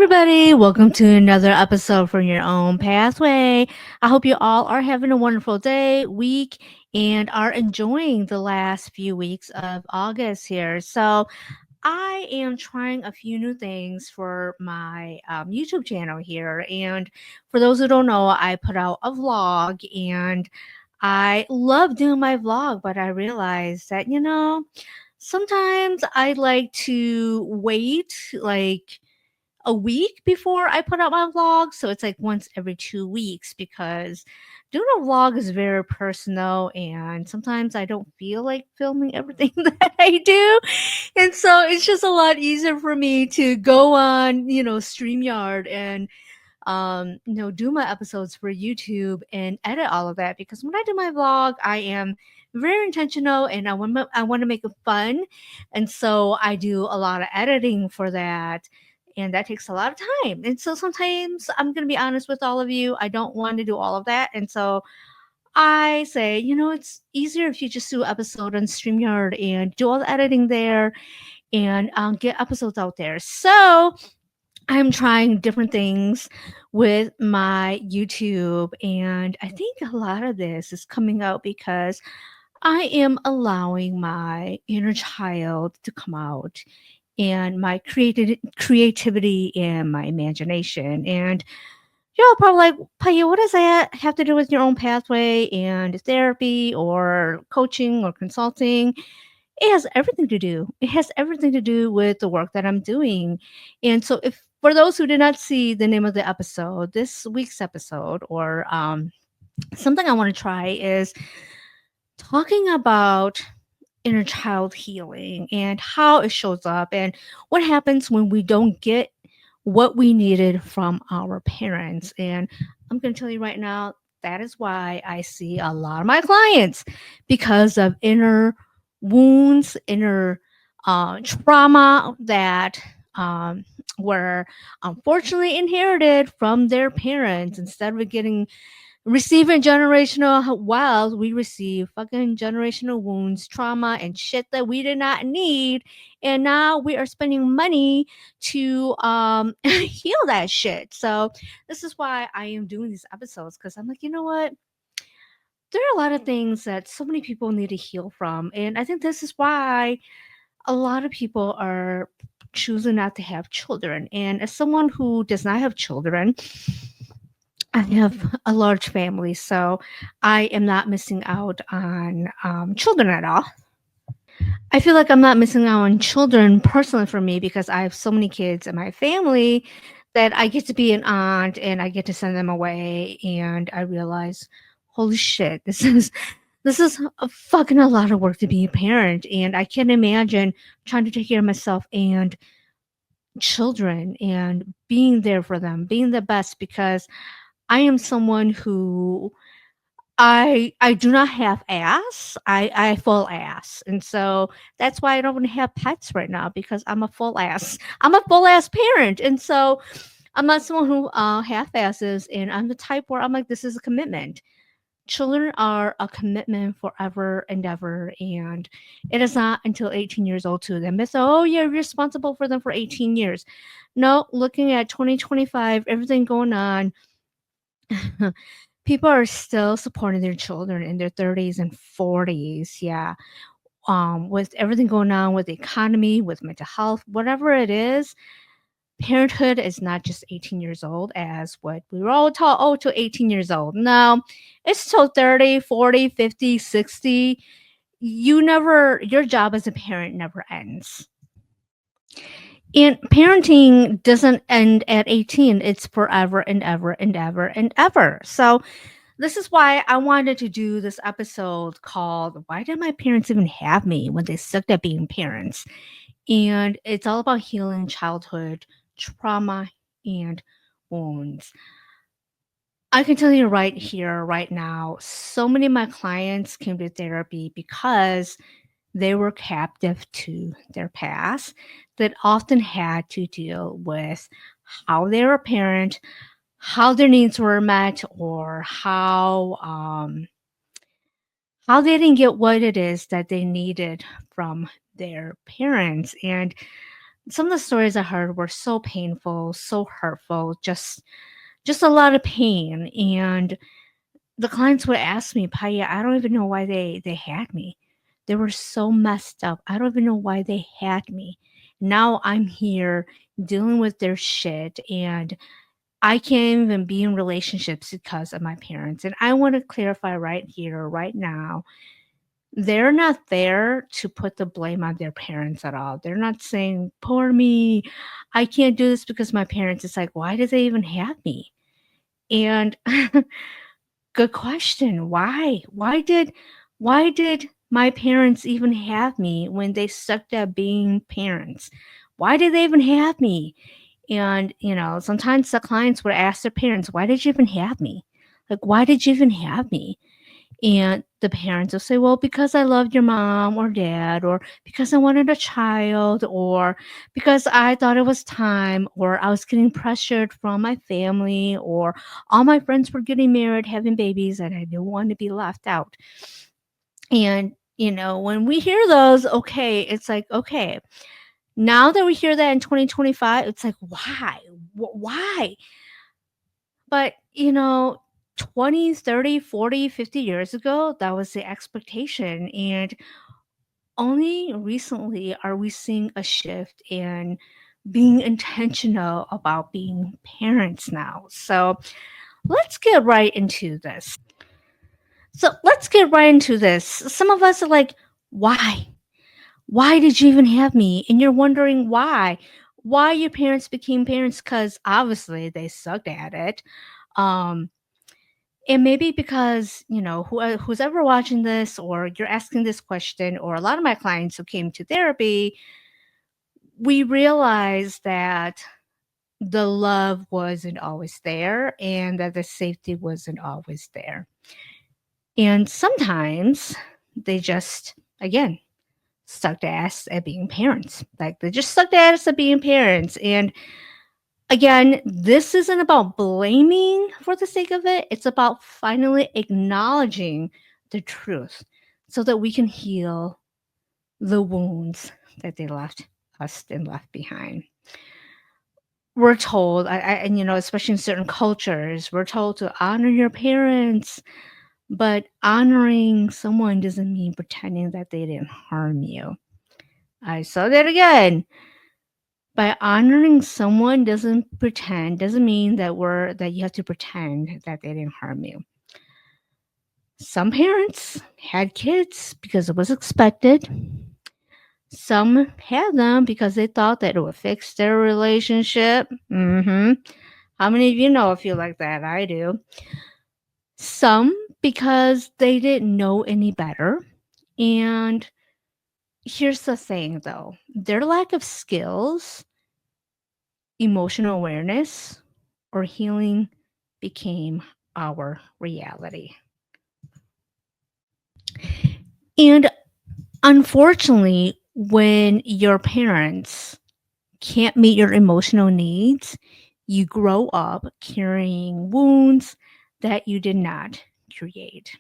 everybody. Welcome to another episode from Your Own Pathway. I hope you all are having a wonderful day, week, and are enjoying the last few weeks of August here. So, I am trying a few new things for my YouTube channel here. And for those who don't know, I put out a vlog and I love doing my vlog, but I realized that, sometimes I like to wait a week before I put out my vlog. So it's like once every 2 weeks because doing a vlog is very personal and sometimes I don't feel like filming everything that I do. And so it's just a lot easier for me to go on, StreamYard and do my episodes for YouTube and edit all of that because when I do my vlog, I am very intentional and I want to make it fun. And so I do a lot of editing for that. And that takes a lot of time. And so sometimes I'm going to be honest with all of you, I don't want to do all of that. And so I say, it's easier if you just do an episode on StreamYard and do all the editing there and get episodes out there. So I'm trying different things with my YouTube, and I think a lot of this is coming out because I am allowing my inner child to come out and my creativity and my imagination. And you're probably like, Paya, what does that have to do with your own pathway and therapy or coaching or consulting? It has everything to do. It has everything to do with the work that I'm doing. And so if for those who did not see the name of the episode, this week's episode or something I want to try is talking about inner child healing and how it shows up and what happens when we don't get what we needed from our parents. And I'm going to tell you right now, that is why I see a lot of my clients because of inner wounds, inner trauma that were unfortunately inherited from their parents. Instead of getting receiving generational wealth, we receive fucking generational wounds, trauma, and shit that we did not need. And now we are spending money to heal that shit. So this is why I am doing these episodes because I'm like, you know what? There are a lot of things that so many people need to heal from. And I think this is why a lot of people are choosing not to have children. And as someone who does not have children, I have a large family, so I am not missing out on children at all. I feel like I'm not missing out on children personally for me because I have so many kids in my family that I get to be an aunt and I get to send them away, and I realize, holy shit, this is a fucking a lot of work to be a parent, and I can't imagine trying to take care of myself and children and being there for them, being the best because I am someone who I do not have ass. I full ass. And so that's why I don't have pets right now because I'm a full ass. I'm a full ass parent. And so I'm not someone who half asses and I'm the type where I'm like, this is a commitment. Children are a commitment forever and ever. And it is not until 18 years old to them. It's, oh, yeah, you're responsible for them for 18 years. No, looking at 2025, everything going on, people are still supporting their children in their 30s and 40s. Yeah. With everything going on with the economy, with mental health, whatever it is, parenthood is not just 18 years old as what we were all taught, oh, to 18 years old. No, it's till 30, 40, 50, 60. Your job as a parent never ends. And parenting doesn't end at 18. It's forever and ever and ever and ever. So this is why I wanted to do this episode called Why Did My Parents Even Have Me When They Sucked at Being Parents? And it's all about healing childhood trauma and wounds. I can tell you right here, right now, so many of my clients came to therapy because they were captive to their past that often had to deal with how they were a parent, how their needs were met, or how they didn't get what it is that they needed from their parents. And some of the stories I heard were so painful, so hurtful, just a lot of pain. And the clients would ask me, Paya, I don't even know why they had me. They were so messed up. I don't even know why they had me. Now I'm here dealing with their shit, and I can't even be in relationships because of my parents. And I want to clarify right here, right now, they're not there to put the blame on their parents at all. They're not saying, poor me, I can't do this because my parents. It's like, why did they even have me? And good question. Why? Why did my parents even have me when they sucked at being parents? Why did they even have me? And, sometimes the clients would ask their parents, why did you even have me? Like, why did you even have me? And the parents will say, well, because I loved your mom or dad, or because I wanted a child, or because I thought it was time, or I was getting pressured from my family, or all my friends were getting married, having babies, and I didn't want to be left out. And, when we hear those, okay, it's like, okay, now that we hear that in 2025, it's like, why? Why? But, 20, 30, 40, 50 years ago, that was the expectation. And only recently are we seeing a shift in being intentional about being parents now. So let's get right into this. Some of us are like, why? Why did you even have me? And you're wondering why. Why your parents became parents? Because obviously they sucked at it. Um, And maybe because, who's ever watching this, or you're asking this question, or a lot of my clients who came to therapy, we realized that the love wasn't always there and that the safety wasn't always there. And sometimes they just, again, sucked ass at being parents. Like they just sucked ass at being parents. And again, this isn't about blaming for the sake of it. It's about finally acknowledging the truth so that we can heal the wounds that they left us and left behind. We're told, and especially in certain cultures, we're told to honor your parents, but honoring someone doesn't mean pretending that they didn't harm you. I saw that again. By honoring someone doesn't mean that you have to pretend that they didn't harm you. Some parents had kids because it was expected. Some had them because they thought that it would fix their relationship. How many of you know if you like that? I do. Some because they didn't know any better. And here's the thing though, their lack of skills, emotional awareness, or healing became our reality. And unfortunately, when your parents can't meet your emotional needs, you grow up carrying wounds that you did not create.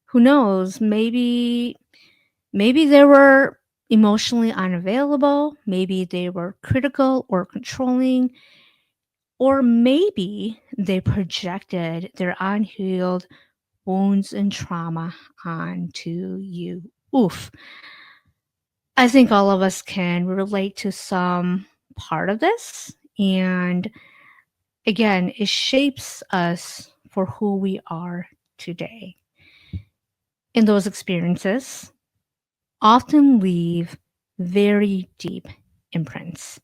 Who knows? Maybe they were emotionally unavailable, maybe they were critical or controlling, or maybe they projected their unhealed wounds and trauma onto you. Oof. I think all of us can relate to some part of this. And again, it shapes us for who we are today. And those experiences often leave very deep imprints.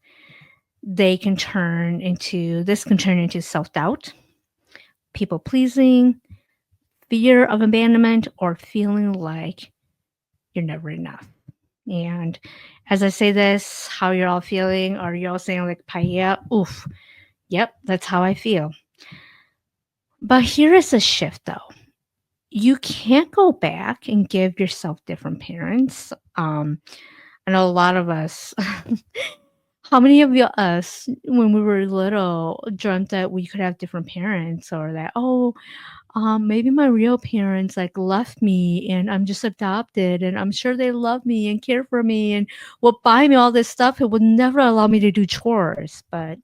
This can turn into self doubt, people pleasing, fear of abandonment, or feeling like you're never enough. And as I say this, how you're all feeling? Are you all saying like, "Paya, oof, yep, that's how I feel." But here is a shift, though. You can't go back and give yourself different parents. I know a lot of us. How many of us, when we were little, dreamt that we could have different parents, or that maybe my real parents like left me and I'm just adopted and I'm sure they love me and care for me and will buy me all this stuff. It would never allow me to do chores. But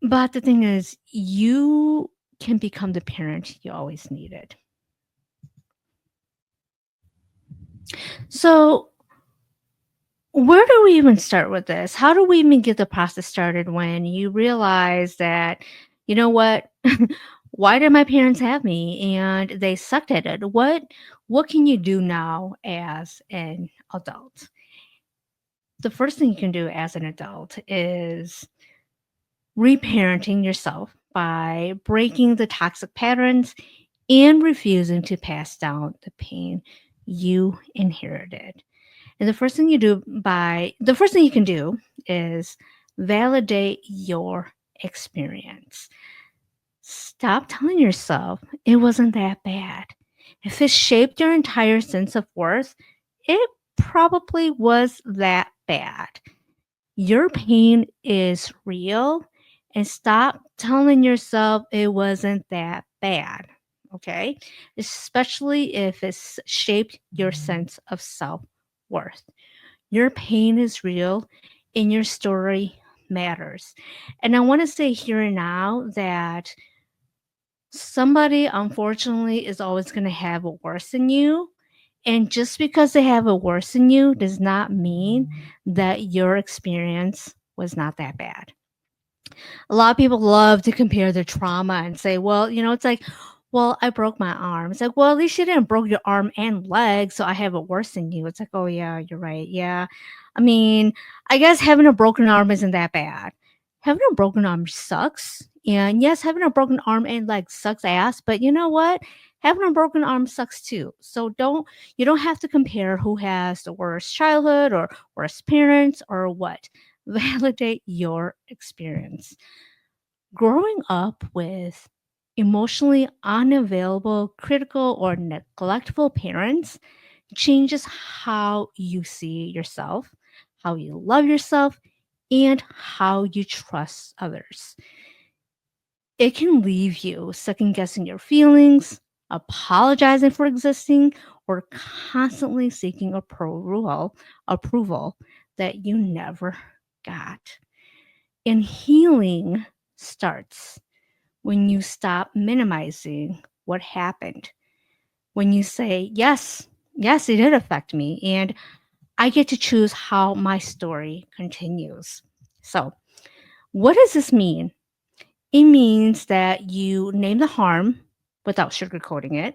the thing is, you can become the parent you always needed. So, where do we even start with this? How do we even get the process started when you realize that, you know what? Why did my parents have me and they sucked at it? What can you do now as an adult? The first thing you can do as an adult is reparenting yourself by breaking the toxic patterns and refusing to pass down the pain you inherited. And the first thing you can do is validate your experience. Stop telling yourself it wasn't that bad. If it shaped your entire sense of worth, it probably was that bad. Your pain is real, and stop telling yourself it wasn't that bad. Okay? Especially if it's shaped your sense of self worth. Your pain is real and your story matters. And I want to say here and now that somebody, unfortunately, is always going to have it worse than you. And just because they have it worse than you does not mean that your experience was not that bad. A lot of people love to compare their trauma and say, well, it's like, well, I broke my arm. It's like, well, at least you didn't broke your arm and leg, so I have it worse than you. It's like, oh yeah, you're right. Yeah. I mean, I guess having a broken arm isn't that bad. Having a broken arm sucks. And yes, having a broken arm and leg sucks ass, but you know what? Having a broken arm sucks too. So you don't have to compare who has the worst childhood or worst parents or what. Validate your experience. Growing up with emotionally unavailable, critical, or neglectful parents changes how you see yourself, how you love yourself, and how you trust others. It can leave you second guessing your feelings, apologizing for existing, or constantly seeking approval that you never got. And healing starts when you stop minimizing what happened. When you say, yes, it did affect me, and I get to choose how my story continues. So, what does this mean? It means that you name the harm without sugarcoating it.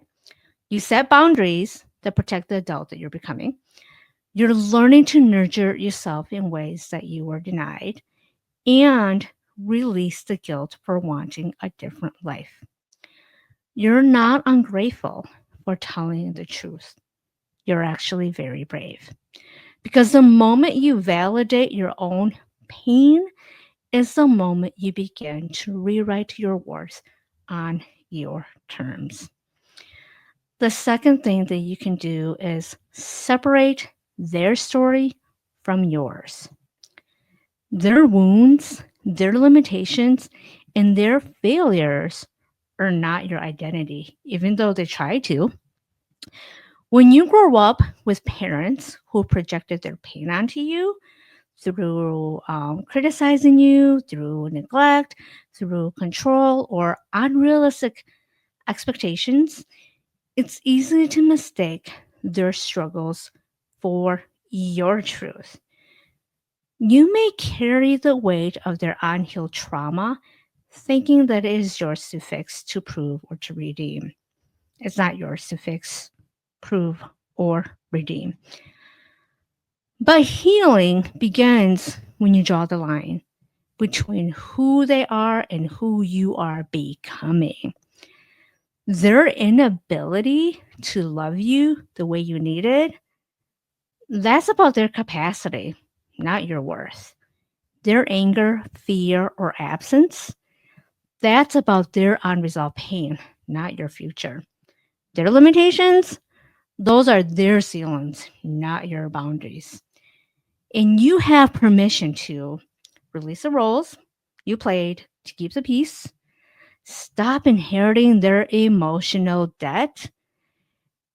You set boundaries that protect the adult that you're becoming. You're learning to nurture yourself in ways that you were denied and release the guilt for wanting a different life. You're not ungrateful for telling the truth. You're actually very brave. Because the moment you validate your own pain is the moment you begin to rewrite your worth on your terms. The second thing that you can do is separate their story from yours. Their wounds, their limitations, and their failures are not your identity, even though they try to. When you grow up with parents who projected their pain onto you through criticizing you, through neglect, through control, or unrealistic expectations, it's easy to mistake their struggles for your truth. You may carry the weight of their unhealed trauma, thinking that it is yours to fix, to prove, or to redeem. It's not yours to fix, prove, or redeem. But healing begins when you draw the line between who they are and who you are becoming. Their inability to love you the way you needed, that's about their capacity, not your worth. Their anger, fear, or absence, that's about their unresolved pain, not your future. Their limitations, those are their ceilings, not your boundaries. And you have permission to release the roles you played to keep the peace, Stop inheriting their emotional debt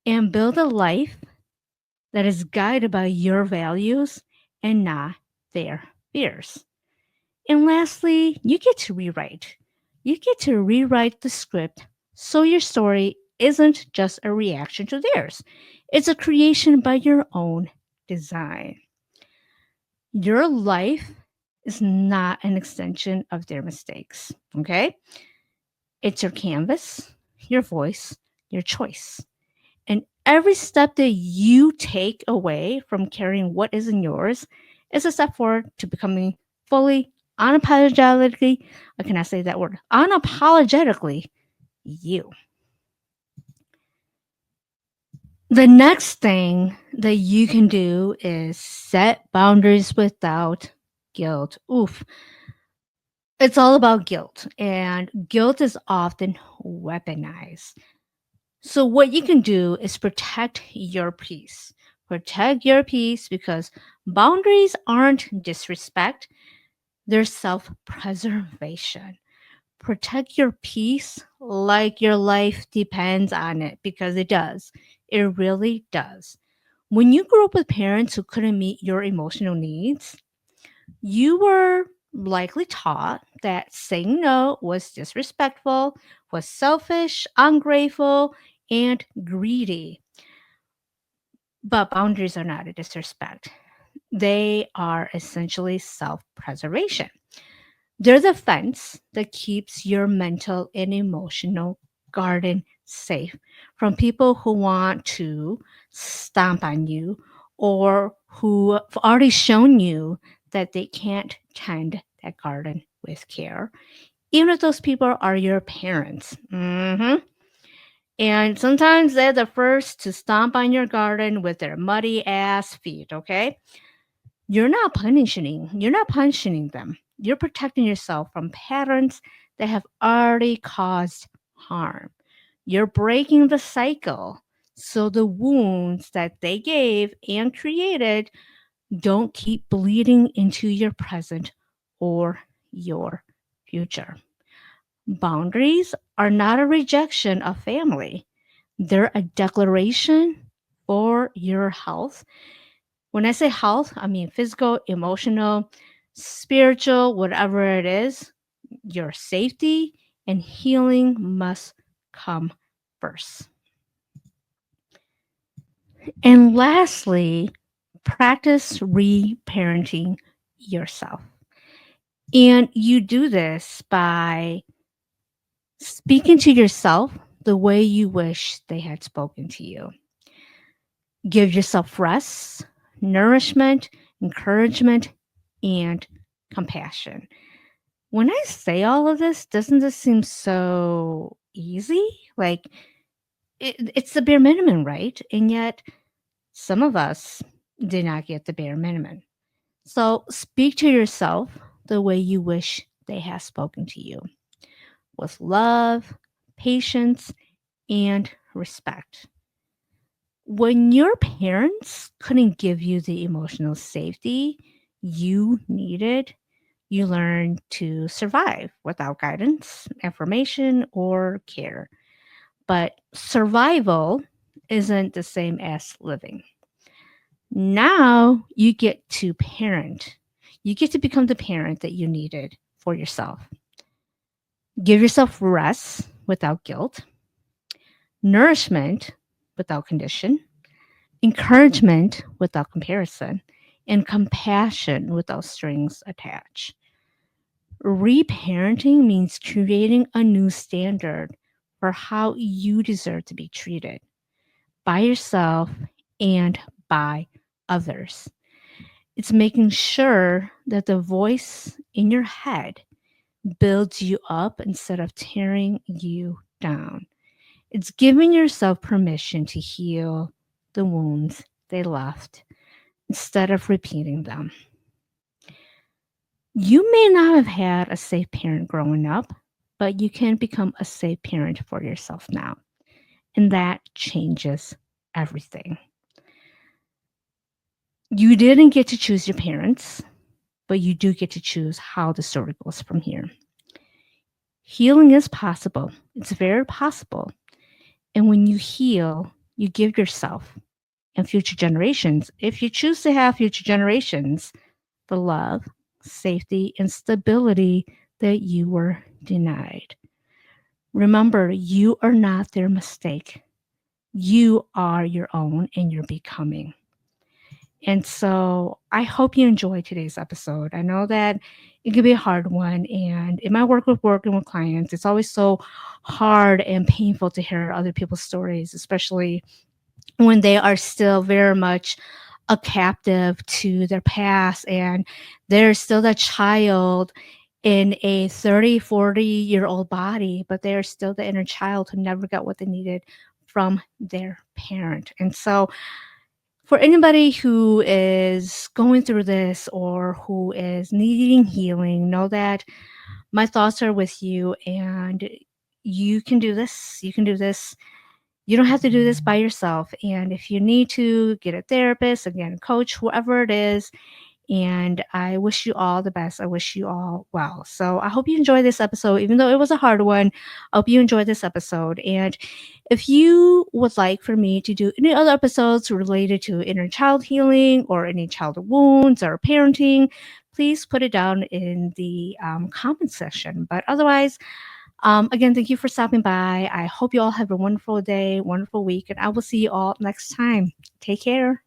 and build a life that is guided by your values and not their fears. And lastly, you get to rewrite. You get to rewrite the script so your story isn't just a reaction to theirs, it's a creation by your own design. Your life is not an extension of their mistakes, okay? It's your canvas, your voice, your choice. And every step that you take away from carrying what isn't yours is a step forward to becoming fully, unapologetically, I cannot say that word, unapologetically you. The next thing that you can do is set boundaries without guilt. Oof. It's all about guilt, and guilt is often weaponized. So, what you can do is protect your peace. Protect your peace because boundaries aren't disrespect, they're self preservation. Protect your peace like your life depends on it because it does. It really does. When you grew up with parents who couldn't meet your emotional needs, you were likely taught that saying no was disrespectful, was selfish, ungrateful, and greedy. But boundaries are not a disrespect. They are essentially self preservation. They're the fence that keeps your mental and emotional garden safe from people who want to stomp on you or who have already shown you that they can't tend that garden with care, even if those people are your parents. And sometimes they're the first to stomp on your garden with their muddy ass feet, okay? You're not punishing them. You're protecting yourself from patterns that have already caused harm. You're breaking the cycle so the wounds that they gave and created don't keep bleeding into your present or your future. Boundaries are not a rejection of family. They're a declaration for your health. When I say health, I mean physical, emotional, spiritual, whatever it is, your safety and healing must come first. And lastly, practice reparenting yourself. And you do this by speaking to yourself the way you wish they had spoken to you. Give yourself rest, nourishment, encouragement, and compassion. When I say all of this, doesn't this seem so easy? Like it's the bare minimum, right? And yet some of us did not get the bare minimum. So speak to yourself the way you wish they had spoken to you with love, patience, and respect. When your parents couldn't give you the emotional safety you needed, you learn to survive without guidance, affirmation, or care. But survival isn't the same as living. Now you get to parent. You get to become the parent that you needed for yourself. Give yourself rest without guilt, nourishment without condition, encouragement without comparison, and compassion without strings attached. Reparenting means creating a new standard for how you deserve to be treated by yourself and by others. It's making sure that the voice in your head builds you up instead of tearing you down. It's giving yourself permission to heal the wounds they left instead of repeating them. You may not have had a safe parent growing up, but you can become a safe parent for yourself now. And that changes everything. You didn't get to choose your parents, but you do get to choose how the story goes from here. Healing is possible. It's very possible. And when you heal, you give yourself and future generations, if you choose to have future generations, the love, safety, and stability that you were denied. Remember, you are not their mistake. You are your own and you're becoming. And so I hope you enjoyed today's episode. I know that it can be a hard one. And in my working with clients, it's always so hard and painful to hear other people's stories, especially when they are still very much a captive to their past and they're still that child in a 30, 40-year-old body, but they're still the inner child who never got what they needed from their parent. And so for anybody who is going through this or who is needing healing, know that my thoughts are with you and you can do this. You can do this. You don't have to do this by yourself. And if you need to get a therapist, again, coach, whoever it is, and I wish you all the best. I wish you all well. So I hope you enjoyed this episode, even though it was a hard one. I hope you enjoyed this episode. And if you would like for me to do any other episodes related to inner child healing or any childhood wounds or parenting, please put it down in the comment section. But otherwise, again, thank you for stopping by. I hope you all have a wonderful day, wonderful week, and I will see you all next time. Take care.